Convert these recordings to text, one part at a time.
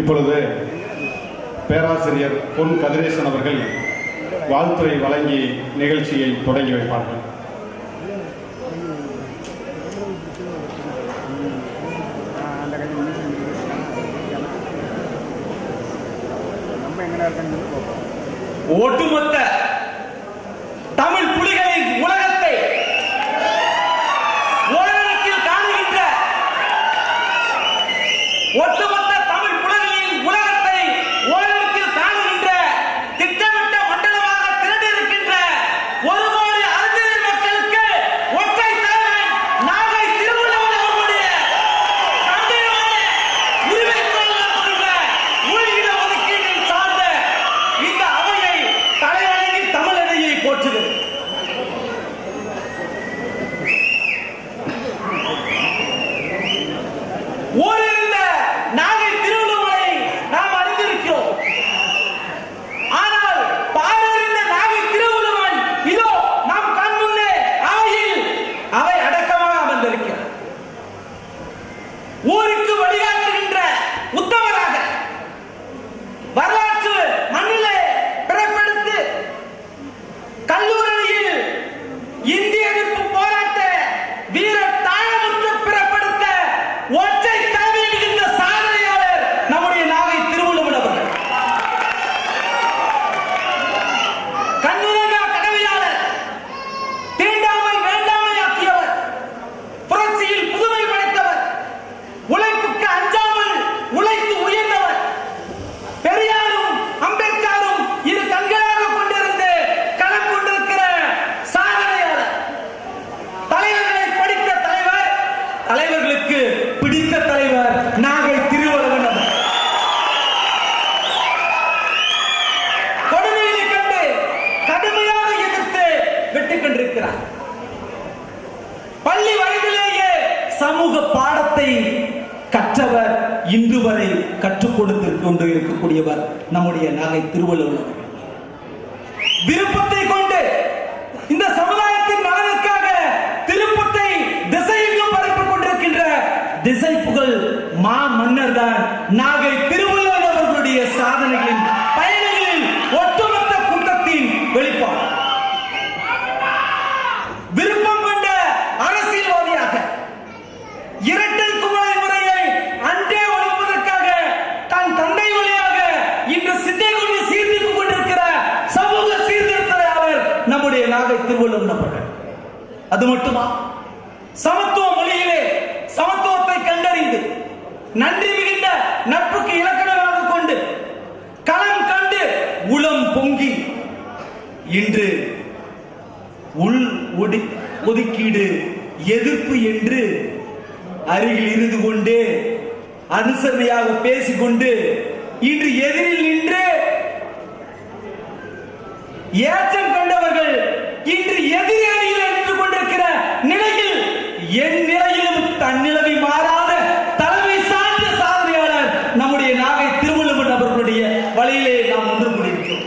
இப்பொழுது பேராசிரியர் பொன் கதிரேசன் அவர்கள் வாழ்த்துரை வழங்கி நிகழ்ச்சியை தொடங்கி வைப்பார்கள். ஒட்டுமொத்த தமிழ் புலிகளின் உலகத்தை ஓரிடத்தில் காணுகின்ற ஒட்டுமொத்த தமிழ் புலிகளின் உலகத்தை ஓரிடத்தில் காணுகின்ற திட்டமிட்ட மண்டலமாக திரண்டிருக்கின்ற ஒரு கோடி அறிஞர் மக்களுக்கு ஒற்றை தலைவன் நாகை திருவள்ளுவர் அவர்களுடைய கம்பீரமான உரிமைக்குரல் கொண்ட உள்இட ஒதுக்கீட்டில் சார்ந்த இந்த அவையை தலைவணங்கி தமிழனையை போற்றுகிறது. ஓரிருந்த நாகை திருவள்ளுவரை நாம் அறிந்திருக்கிறோம். ஆனால் பாரறிந்த நாகை திருவள்ளுவன் இதோ நாம் கண்முன்னே அவையில் அவை அடக்கமாக அமர்ந்திருக்கிறார். ஊருக்கு வழிகாட்டுகின்ற உத்தமராக வரலாற்று மண்ணிலே பிறப்பெடுத்து கல்லூரியில் இந்திய எதிர்ப்பு போராட்ட வீர தாழமுற்று பிறப்படுத்த ஒற்றை தலைமையில் இருந்த சாதனையாளர் நம்முடைய நாகை திருவள்ளுவர் அவர்கள். கண்ணுறங்கா கடமையாளர், தீண்டாமை வேண்டாமை ஆக்கியவர், புரட்சியில் புதுமை படைத்தவர், உழைப்புக்கு அஞ்சாமல் உழைத்து உயர்ந்தவர், பெரியாரும் அம்பேத்கரும் இரு கண்களாக கொண்டிருந்து களம் கொண்டிருக்கிற சாதனையாளர், தலைவர்களை படித்த தலைவர், தலைவர்களுக்கு பிடித்த தலைவர் நாகை திருவள்ளுவர் அவர்கள். கொடுமையை கண்டு கடுமையாக எதிர்த்து வெட்டிக் கொண்டிருக்கிறார். பள்ளி வயதிலேயே சமூக பாடத்தை கற்றவர், இன்று வரை கற்றுக் கொடுத்து கொண்டு இருக்கக்கூடியவர் நம்முடைய நாகை திருவள்ளுவர். விருப்பத்தை கொண்டு இந்த சமுதாயத்தின் நலனுக்காக திருப்பத்தை திசையெங்கும் பரப்பிக் கொண்டிருக்கின்ற திசை புகழ் மா மன்னர் தான் நாகை திருவள்ளுவர் அவர்களுடைய சாதனைகளின் பயணங்களில் ஒட்டுமொத்த கூட்டத்தின் வெளிப்பாடு. விருப்பம் கொண்ட அரசியல்வாதியாக இரட்டை குவளை முறையை அன்றே ஒழிப்பதற்காக தன் தந்தை வழியாக இன்று சிந்தை கொண்டு சீர்திருத்திக் கொண்டிருக்கிற சமூக சீர்திருத்தவாளர் நம்முடைய நாகை திருவள்ளுவர் அவர்கள். அது மட்டுமா, சமத்துவ மொழியிலே சமத்துவத்தை கண்டறிந்து நன்றி மிகுந்த நட்புக்கு இலக்கணமாக கொண்டு களம் கண்டு உளம் பொங்கி இன்று உள் ஒதுக்கீடு எதிர்ப்பு என்று அருகில் இருந்து கொண்டு அனுசரணையாக பேசிக்கொண்டு இன்று எதிரில் நின்று ஏற்றம் கண்டவர்கள் இன்று எதிரி அணியில் நின்று கொண்டிருக்கிற நிலையில் என் நிலையிலும் தன்னிலைமை மாறாத தலைமை சார்ந்த சாதனையாளர் நம்முடைய நாகை திருவள்ளுவர் அவர்களுடைய வழியிலே நாம் ஒன்று கூடியிருக்கிறோம்.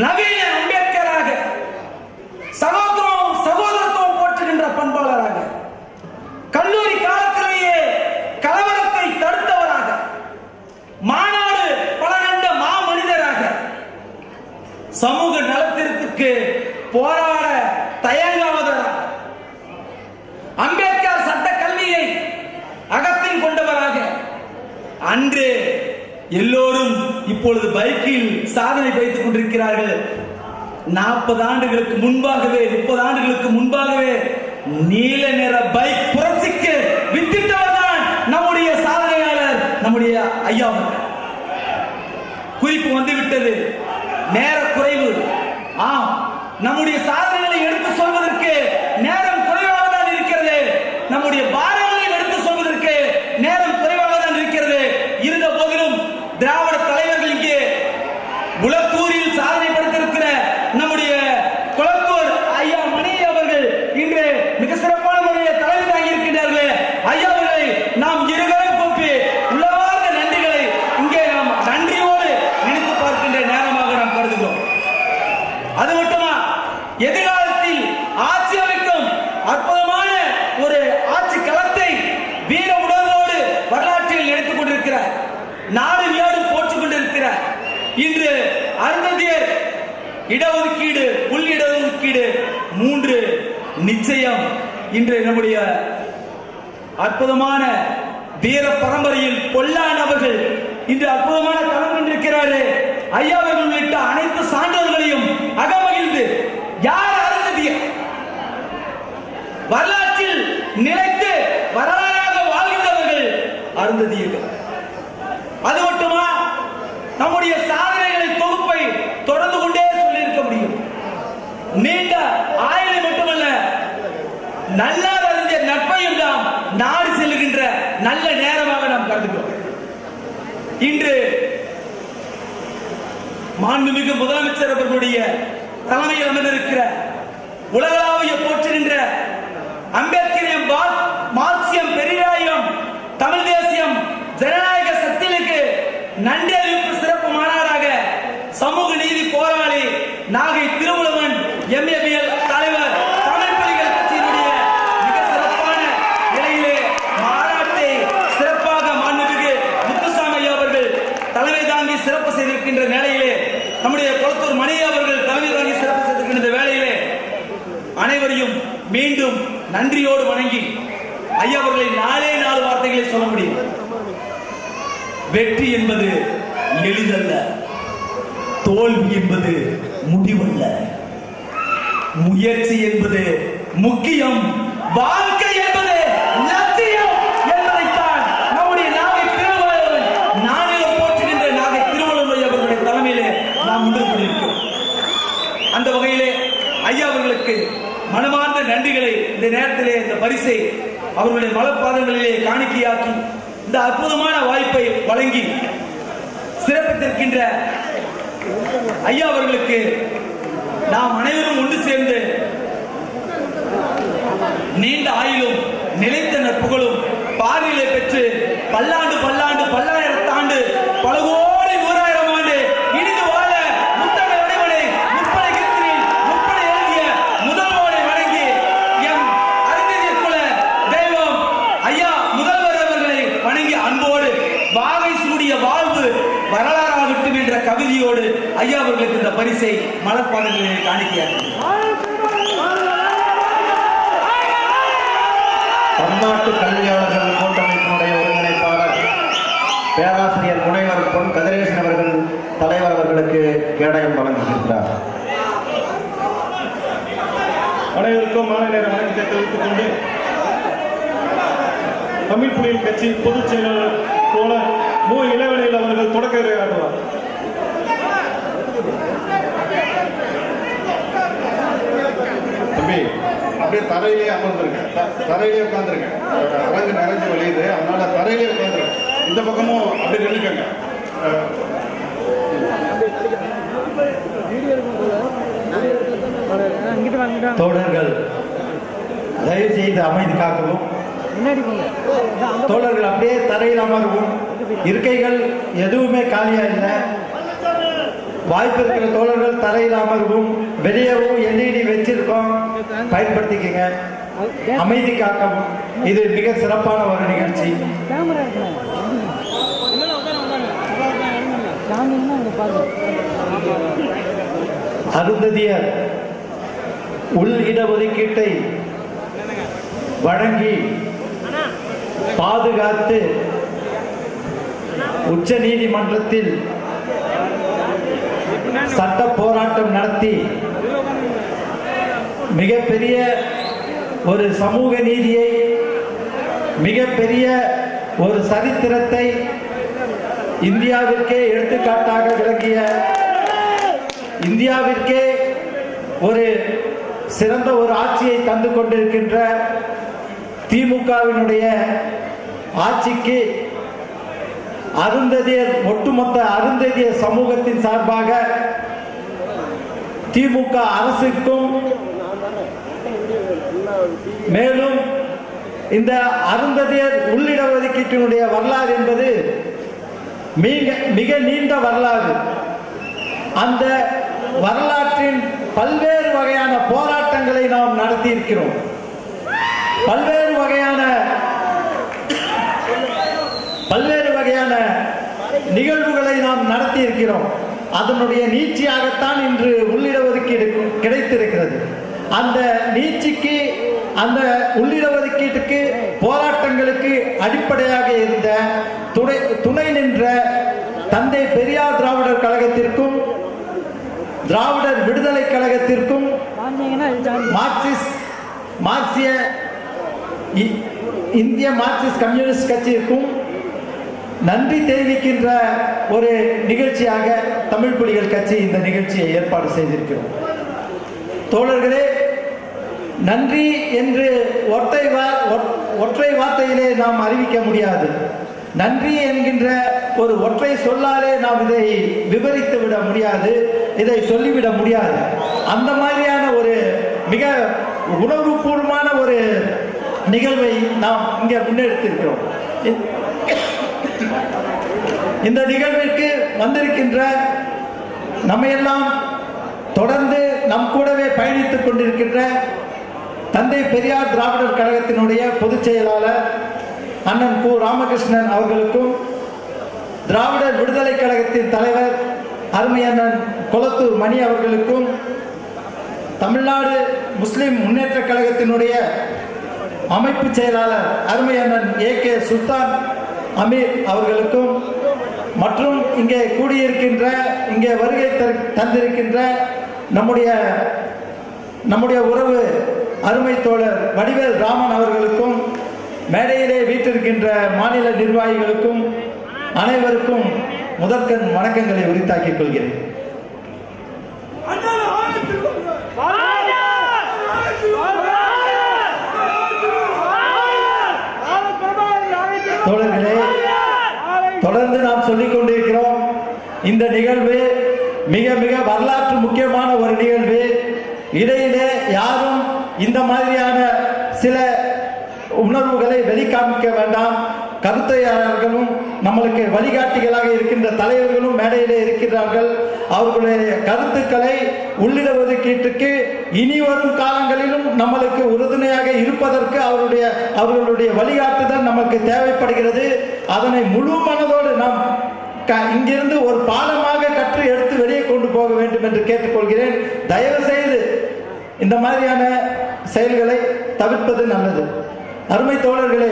நவீன அம்பேத்கராக, சகோதரத்துவம் போற்றுகின்ற பண்பாளராக, கல்லூரி காலத்திலேயே கலவரத்தை தடுத்தவராக, மாநாடு பல கண்ட மாமனிதராக, சமூக நலத்திற்கு போராட தயங்காதவராக, அம்பேத்கர் சட்ட கல்வியை அகத்தில் கொண்டவராக, அன்று எல்லோரும் இப்பொழுது பைக்கில் சாதனை வைத்துக் கொண்டிருக்கிறார்கள். 40 ஆண்டுகளுக்கு முன்பாகவே 30 ஆண்டுகளுக்கு முன்பாகவே நீல நிற பைக் புரட்சிக்கு வித்திட்டவர் தான் நம்முடைய சாதனையாளர் நம்முடைய ஐயா. குறிப்பு வந்துவிட்டது, நேர குறைவு. நம்முடைய சாதனைகளை எடுத்து சொல்வதற்கு நேரம் குறைவாக தான் இருக்கிறது. நம்முடைய பாரங்களை எடுத்து சொல்வதற்கு நேரம் குறைவாக தான் இருக்கிறது. இருந்த போதிலும் திராவிட தலைவர்கள் இங்கே உலத்தூரில் சாதனை படுத்திருக்கிற நம்முடைய குளத்தூர் ஐயா மணி அவர்கள் இன்று மிக சிறப்பான முறையில் தலைமை தாங்கி இருக்கின்றார்கள். ஐயா அவர்களை நாம் இருவரும் கூப்பி உள்ளவார்ந்த நன்றிகளை இங்கே நாம் நன்றியோடு நினைத்து பார்க்கின்ற நேரமாக நாம் கருதுகிறோம். அது மட்டுமா, எதிராக நாடு நாடு போற்றுக் கொண்டிருக்கிறார். இன்று அருந்ததியர் இடஒதுக்கீடு, உள் இடஒதுக்கீடு 3 நிச்சயம். இன்று நம்முடைய அற்புதமான வீர பரம்பரையில் பொல்லான் அவர்கள் இன்று அற்புதமான களம் கொண்டிருக்கிறாரு. ஐயா அவர்கள் உள்ளிட்ட அனைத்து சான்றோர்களையும் அகமகிழ்ந்து யார் அருந்ததியர் வரலாற்றில் நிலைத்து வரலாறாக வாழ்கின்றவர்கள் அருந்ததியர்கள். அது மட்டுமா, நம்முடைய சாதனைகளை தொகுப்பை தொடர்ந்து கொண்டே சொல்லியிருக்க முடியும். நீண்ட ஆயுளை மட்டுமல்ல, நல்லார் அறிஞ்ச நட்பையும் நாம் நாடு செல்லுகின்ற நல்ல நேரமாக நாம் கருதுகிறோம். இன்று மாண்புமிகு முதலமைச்சர் அவர்களுடைய தலைமையில் அமர்ந்திருக்கிற உலகளாவிய போற்றுகின்ற அம்பேத்கரியம், மார்க்சியம், பெரியாரியம், தமிழ் தேசியம், ஜனநாயக சக்திகளுக்கு நன்றி அறிவிப்பு சிறப்பு மாநாடாக சமூக நீதி போராளி நாகை திருமுலவன் MABL தலைவர் தமிழ் புலிகள் கட்சியினுடைய மிக சிறப்பான நிலையிலே மாநாட்டை சிறப்பாக மாண்புமிகு முத்துசாமி ஐயா அவர்கள் தலைமை தாங்கி சிறப்பு செய்திருக்கின்ற நிலையிலே, நம்முடைய கொளத்தூர் மணி அவர்கள் தலைமை தாங்கி சிறப்பு செய்திருக்கின்ற வேளையிலே அனைவரையும் மீண்டும் நன்றியோடு வணங்கி ஐயா அவர்களை 4 வார்த்தைகளை சொல்ல முடியும். வெற்றி என்பது எளிதல்ல, தோல்வி என்பது முடிவல்ல, முயற்சி என்பது முக்கியம், வாழ்க்கை என்பது லட்சியம் என்பதைத்தான் நம்முடைய நாகை திருவள்ளுவர் நானிலம் போற்றுகின்ற நாகை திருவள்ளுவர் அவர்களுடைய தலைமையிலே நாம் முன்னிட்டு கொண்டிருக்கிறோம். அந்த வகையிலே ஐயா அவர்களுக்கு மனமார்ந்த நன்றிகளை இந்த நேரத்திலே இந்த பரிசை அவர்களுடைய மலப்பாதங்களிலே காணிக்கையாக்கி இந்த அற்புதமான வாய்ப்பை வழங்கி சிறப்பித்திருக்கின்ற ஐயா அவர்களுக்கு நாம் அனைவரும் ஒன்று சேர்ந்து நீண்ட ஆயுளும் நிலைத்த நட்புகளும் பார்வையை பெற்று பல்லாண்டு பல்லாண்டு பல்லாயிரத்தாண்டு பல கோடி 100,000 ஆண்டு இனிது வாழ முத்தமிழ் இறைவனை முப்படை கீர்த்தனில் முப்படை எழுதிய முதல்வனை வணங்கி எம் அறிஞர் குல தெய்வம் ஐயா முதல்வர் அவர்களை வணங்கி அன்போடு வாகை சூடிய வாழ்வு வரலாறாகட்டும் என்ற கவிதையோடு ஐயா அவர்களுக்கு இந்த பரிசை மலர்பாதங்களிலே காணிக்கையாக்கிறார். பன்னாட்டு கல்வியாளர்கள் கூட்டமைப்பினுடைய ஒருங்கிணைப்பாளர் பேராசிரியர் முனைவர் பொன் கதிரேசன் அவர்கள் தலைவர் அவர்களுக்கு கேடயம் வழங்குகின்றார். அனைவருக்கும் மாலை நேர வணக்கத்தை தெரிவித்துக் கொண்டு தமிழ் புலிகள் கட்சி பொதுச் செயலாளர் போல மு. இளவெளியில் அவர்கள் தொடக்க உரையாற்றுவார். தம்பி, அப்படியே தரையிலே அமர்ந்திருக்க, தரையிலே உட்கார்ந்துருக்க. அரங்கு நிறைஞ்சு வழியுது, அதனால தரையிலே உட்கார்ந்துருக்க. இந்த பக்கமும் அப்படி நின்றுக்கங்க. தோழர்கள் தயவு செய்து அமைதி காக்கவும். தோழர்கள் அப்படியே தரையில் அமர்வும். இருக்கைகள் எதுவுமே காலியா இல்லை. வாய்ப்பு இருக்கிற தோழர்கள் தரையில் அமர்வும். வெளியவும் LED வச்சிருக்கோம், பயன்படுத்திக்கங்க. அமைதி காக்கவும். இது மிக சிறப்பான ஒரு நிகழ்ச்சி. அருந்ததியர் உள் இடஒதுக்கீட்டை வழங்கி பாதுகாத்து உச்ச நீதிமன்றத்தில் சட்ட போராட்டம் நடத்தி மிகப்பெரிய ஒரு சமூக நீதியை, மிகப்பெரிய ஒரு சரித்திரத்தை இந்தியாவிற்கே எடுத்துக்காட்டாக விளங்கிய, இந்தியாவிற்கே ஒரு சிறந்த ஒரு ஆட்சியை தந்து கொண்டிருக்கின்ற திமுகவினுடைய ஆட்சிக்கு அருந்ததியர், ஒட்டுமொத்த அருந்ததியர் சமூகத்தின் சார்பாக திமுக அரசுக்கும், மேலும் இந்த அருந்ததியர் உள்ளிட ஒதுக்கீட்டினுடைய வரலாறு என்பது மிக நீண்ட வரலாறு. அந்த வரலாற்றின் பல்வேறு வகையான போராட்டங்களை நாம் நடத்தி இருக்கிறோம். பல்வேறு வகையான நிகழ்வுகளை நாம் நடத்தி இருக்கிறோம். அதனுடைய நீட்சியாகத்தான் இன்று உள்ளிடஒதுக்கீடு கிடைத்திருக்கிறது. அந்த நீட்சிக்கு, அந்த உள்ளிடஒதுக்கீட்டுக்கு, போராட்டங்களுக்கு அடிப்படையாக இருந்த துணை நின்ற தந்தை பெரியார் திராவிடர் கழகத்திற்கும் திராவிடர் விடுதலை கழகத்திற்கும் மார்க்சிய இந்திய மார்க்சிஸ்ட் கம்யூனிஸ்ட் கட்சிக்கும் நன்றி தெரிவிக்கின்ற ஒரு நிகழ்ச்சியாக தமிழ் புலிகள் கட்சி இந்த நிகழ்ச்சியை ஏற்பாடு செய்திருக்கிறோம். தோழர்களே, நன்றி என்று ஒற்றை வார்த்தையிலே நாம் அறிவிக்க முடியாது. நன்றி என்கின்ற ஒரு ஒற்றை சொல்லாலே நாம் இதை விவரித்து விட முடியாது, இதை சொல்லிவிட முடியாது. அந்த மாதிரியான ஒரு மிக உணர்வுபூர்வமான ஒரு நிகழ்வை நாம் இங்கே முன்னெடுத்திருக்கிறோம். இந்த நிகழ்விற்கு வந்திருக்கின்ற நம்மையெல்லாம் தொடர்ந்து நம் கூடவே பயணித்துக் கொண்டிருக்கின்ற தந்தை பெரியார் திராவிடர் கழகத்தினுடைய பொதுச் செயலாளர் அண்ணன் கு ராமகிருஷ்ணன் அவர்களுக்கும், திராவிடர் விடுதலை கழகத்தின் தலைவர் அருமை அண்ணன் கொளத்தூர் மணி அவர்களுக்கும், தமிழ்நாடு முஸ்லிம் முன்னேற்ற கழகத்தினுடைய அமைப்பு செயலாளர் அருமை அண்ணன் AK சுல்தான் அமீர் அவர்களுக்கும், மற்றும் இங்கே கூடியிருக்கின்ற, இங்கே வருகை தந்திருக்கின்ற நம்முடைய உறவு அருமை தோழர் வடிவேல் ராமன் அவர்களுக்கும், மேடையிலே வீட்டிருக்கின்ற மாநில நிர்வாகிகளுக்கும் அனைவருக்கும் முதற்கண் வணக்கங்களை உரித்தாக்கிக் கொள்கிறேன். தோழர்களே, தொடர்ந்து நாம் சொல்லிக் கொண்டிருக்கிறோம், இந்த நிகழ்வு மிக மிக வரலாற்று முக்கியமான ஒரு நிகழ்வு. இடையிலே யாரும் இந்த மாதிரியான சில உணர்வுகளை வெளிக்காமிக்க வேண்டாம். கருத்தையாளர்களும் நம்மளுக்கு வழிகாட்டிகளாக இருக்கின்ற தலைவர்களும் மேடையிலே இருக்கிறார்கள். அவர்களுடைய கருத்துக்களை உள்ளிடஒதுக்கீட்டுக்கு இனி வரும் காலங்களிலும் நம்மளுக்கு உறுதுணையாக இருப்பதற்கு அவர்களுடைய வழிகாட்டுதல் நமக்கு தேவைப்படுகிறது. அதனை முழு மனதோடு நாம் இங்கிருந்து ஒரு பாடமாக கற்று எடுத்து வெளியே கொண்டு போக வேண்டும் என்று கேட்டுக்கொள்கிறேன். தயவு செய்து இந்த மாதிரியான செயல்களை தவிர்ப்பது நல்லது. அருமை தோழர்களே,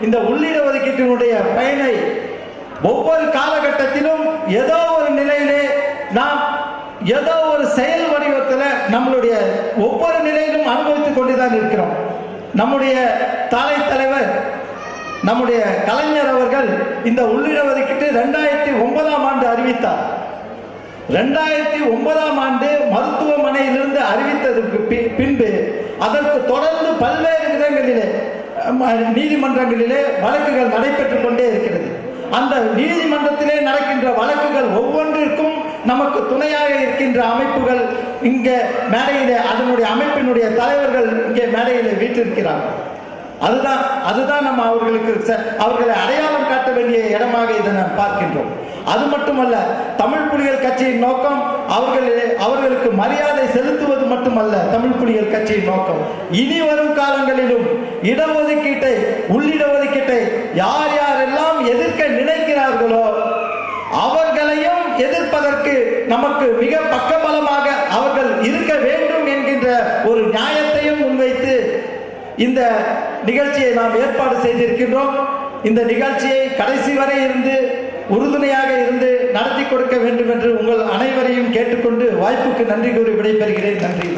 இந்த உள்ளிடஒதுக்கீட்டினுடைய பயனை ஒவ்வொரு காலகட்டத்திலும் ஏதோ ஒரு நிலையிலே நாம் ஏதோ ஒரு செயல் வடிவத்தில் நம்மளுடைய ஒவ்வொரு நிலையிலும் அனுபவித்துக் கொண்டுதான் இருக்கிறோம். நம்முடைய தலைவர் நம்முடைய கலைஞர் அவர்கள் இந்த உள்ளிடஒதுக்கீட்டு 2009ஆம் ஆண்டு அறிவித்தார். 2009ஆம் ஆண்டு மருத்துவமனையிலிருந்து அறிவித்ததற்கு பின்பு அதற்கு தொடர்ந்து பல்வேறு விதங்களிலே நீதிமன்றங்களிலே வழக்குகள் நடைபெற்றுக் கொண்டே இருக்கிறது. அந்த நீதிமன்றத்திலே நடக்கின்ற வழக்குகள் ஒவ்வொன்றிற்கும் நமக்கு துணையாக இருக்கின்ற அமைப்புகள் இங்கே மேடையிலே, அதனுடைய அமைப்பினுடைய தலைவர்கள் இங்கே மேடையிலே வீற்றிருக்கிறார்கள். அதுதான் நம்ம அவர்களை அடையாளம் காட்ட வேண்டிய இடமாக இதை நாம் பார்க்கின்றோம். அது மட்டுமல்ல, தமிழ் புலிகள் கட்சியின் நோக்கம் அவர்களுக்கு மரியாதை செலுத்துவது மட்டுமல்ல. தமிழ் புலிகள் கட்சியின் நோக்கம் இனி வரும் காலங்களிலும் இடஒதுக்கீட்டை, உள்ளிடஒதுக்கீட்டை யார் யாரெல்லாம் எதிர்க்க நினைக்கிறார்களோ அவர்களையும் எதிர்ப்பதற்கு நமக்கு மிக பக்கபலமாக அவர்கள் இருக்க வேண்டும் என்கின்ற ஒரு நியாயத்தையும் முன்வைத்து இந்த நிகழ்ச்சியை நாம் ஏற்பாடு செய்திருக்கின்றோம். இந்த நிகழ்ச்சியை கடைசி வரை இருந்து உறுதுணையாக இருந்து நடத்தி கொடுக்க வேண்டும் என்று உங்கள் அனைவரையும் கேட்டுக்கொண்டு வாய்ப்புக்கு நன்றி கூறி விடைபெறுகிறேன். நன்றி.